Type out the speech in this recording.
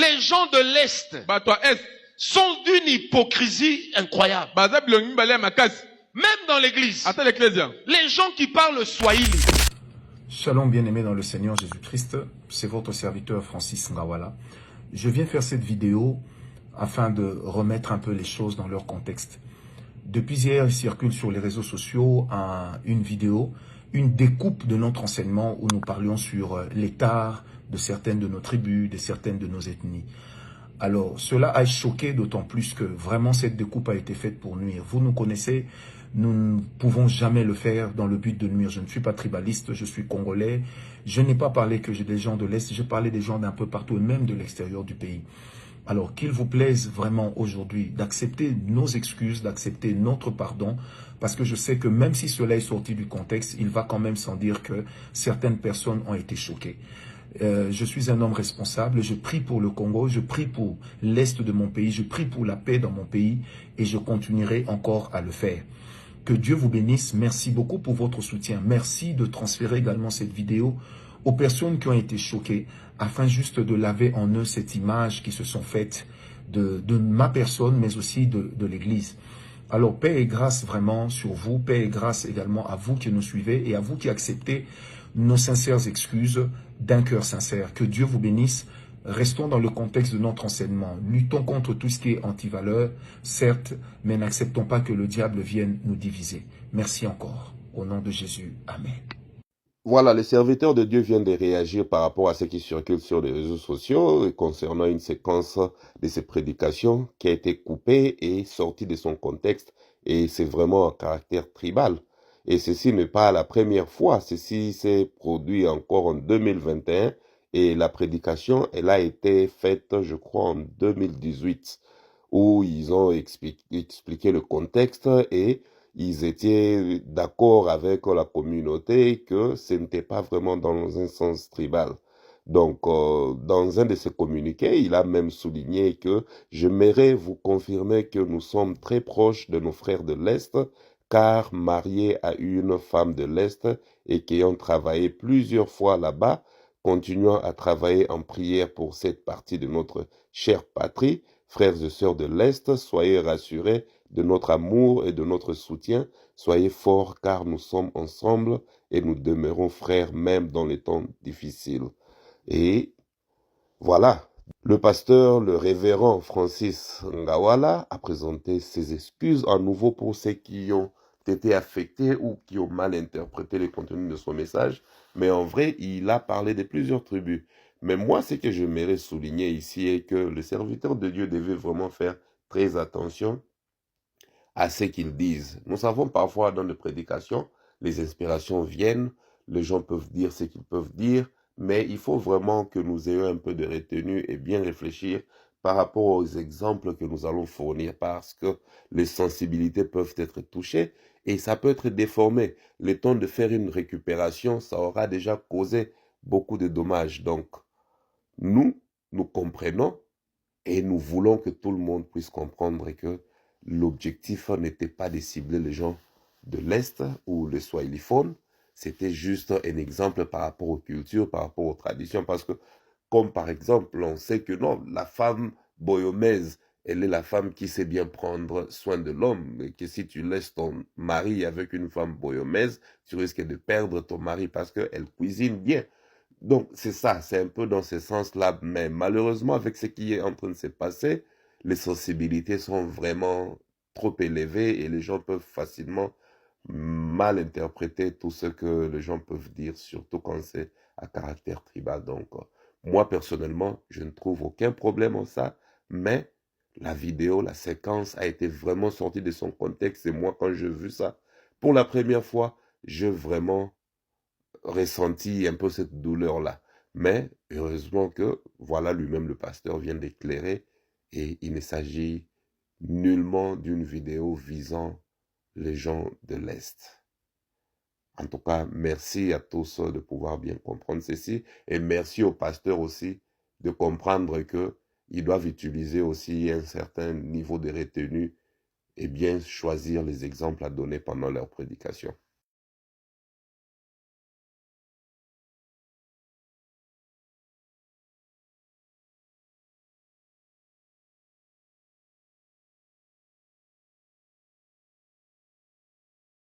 Les gens de l'Est sont d'une hypocrisie incroyable. Même dans l'église, les gens qui parlent swahili. Shalom bien-aimés dans le Seigneur Jésus-Christ, c'est votre serviteur Francis Ngawala. Je viens faire cette vidéo afin de remettre un peu les choses dans leur contexte. Depuis hier, il circule sur les réseaux sociaux une vidéo, une découpe de notre enseignement où nous parlions sur l'état de certaines de nos tribus, de certaines de nos ethnies. Alors, cela a choqué d'autant plus que vraiment cette découpe a été faite pour nuire. Vous nous connaissez, nous ne pouvons jamais le faire dans le but de nuire. Je ne suis pas tribaliste, je suis congolais. Je n'ai pas parlé que des gens de l'Est, je parlais des gens d'un peu partout, même de l'extérieur du pays. Alors, qu'il vous plaise vraiment aujourd'hui d'accepter nos excuses, d'accepter notre pardon, parce que je sais que même si cela est sorti du contexte, il va quand même sans dire que certaines personnes ont été choquées. Je suis un homme responsable, je prie pour le Congo, je prie pour l'Est de mon pays, je prie pour la paix dans mon pays et je continuerai encore à le faire. Que Dieu vous bénisse, merci beaucoup pour votre soutien. Merci de transférer également cette vidéo aux personnes qui ont été choquées, afin juste de laver en eux cette image qui se sont faites de ma personne, mais aussi de l'Église. Alors, paix et grâce vraiment sur vous, paix et grâce également à vous qui nous suivez et à vous qui acceptez nos sincères excuses d'un cœur sincère. Que Dieu vous bénisse. Restons dans le contexte de notre enseignement. Luttons contre tout ce qui est anti-valeur, certes, mais n'acceptons pas que le diable vienne nous diviser. Merci encore. Au nom de Jésus. Amen. Voilà, les serviteurs de Dieu viennent de réagir par rapport à ce qui circule sur les réseaux sociaux concernant une séquence de ces prédications qui a été coupée et sortie de son contexte. Et c'est vraiment un caractère tribal. Et ceci n'est pas la première fois. Ceci s'est produit encore en 2021. Et la prédication, elle a été faite, je crois, en 2018, où ils ont expliqué le contexte et ils étaient d'accord avec la communauté que ce n'était pas vraiment dans un sens tribal. Donc, dans un de ses communiqués, il a même souligné que « J'aimerais vous confirmer que nous sommes très proches de nos frères de l'Est, car mariés à une femme de l'Est et qui ont travaillé plusieurs fois là-bas, continuons à travailler en prière pour cette partie de notre chère patrie. Frères et sœurs de l'Est, soyez rassurés de notre amour et de notre soutien. Soyez forts car nous sommes ensemble et nous demeurons frères même dans les temps difficiles. » Et voilà, le pasteur, le révérend Francis Ngawala a présenté ses excuses à nouveau pour ceux qui ont été affectés ou qui ont mal interprété le contenu de son message. Mais en vrai, il a parlé de plusieurs tribus. Mais moi, ce que j'aimerais souligner ici est que le serviteur de Dieu devait vraiment faire très attention à ce qu'ils disent. Nous savons parfois dans les prédications, les inspirations viennent, les gens peuvent dire ce qu'ils peuvent dire, mais il faut vraiment que nous ayons un peu de retenue et bien réfléchir par rapport aux exemples que nous allons fournir, parce que les sensibilités peuvent être touchées et ça peut être déformé. Le temps de faire une récupération, ça aura déjà causé beaucoup de dommages. Donc, nous comprenons et nous voulons que tout le monde puisse comprendre que l'objectif n'était pas de cibler les gens de l'Est ou les swahiliphones, c'était juste un exemple par rapport aux cultures, par rapport aux traditions, parce que, comme par exemple, on sait que non, la femme boyomèse, elle est la femme qui sait bien prendre soin de l'homme, et que si tu laisses ton mari avec une femme boyomèse, tu risques de perdre ton mari parce qu'elle cuisine bien. Donc, c'est ça, c'est un peu dans ce sens-là, mais malheureusement, avec ce qui est en train de se passer, les sensibilités sont vraiment trop élevées et les gens peuvent facilement mal interpréter tout ce que les gens peuvent dire, surtout quand c'est à caractère tribal. Donc, moi, personnellement, je ne trouve aucun problème en ça, mais la vidéo, la séquence a été vraiment sortie de son contexte et moi, quand j'ai vu ça, pour la première fois, j'ai vraiment ressenti un peu cette douleur-là. Mais heureusement que, voilà, lui-même le pasteur vient d'éclairer et il ne s'agit nullement d'une vidéo visant les gens de l'Est. En tout cas, merci à tous de pouvoir bien comprendre ceci et merci au pasteur aussi de comprendre que ils doivent utiliser aussi un certain niveau de retenue et bien choisir les exemples à donner pendant leur prédication.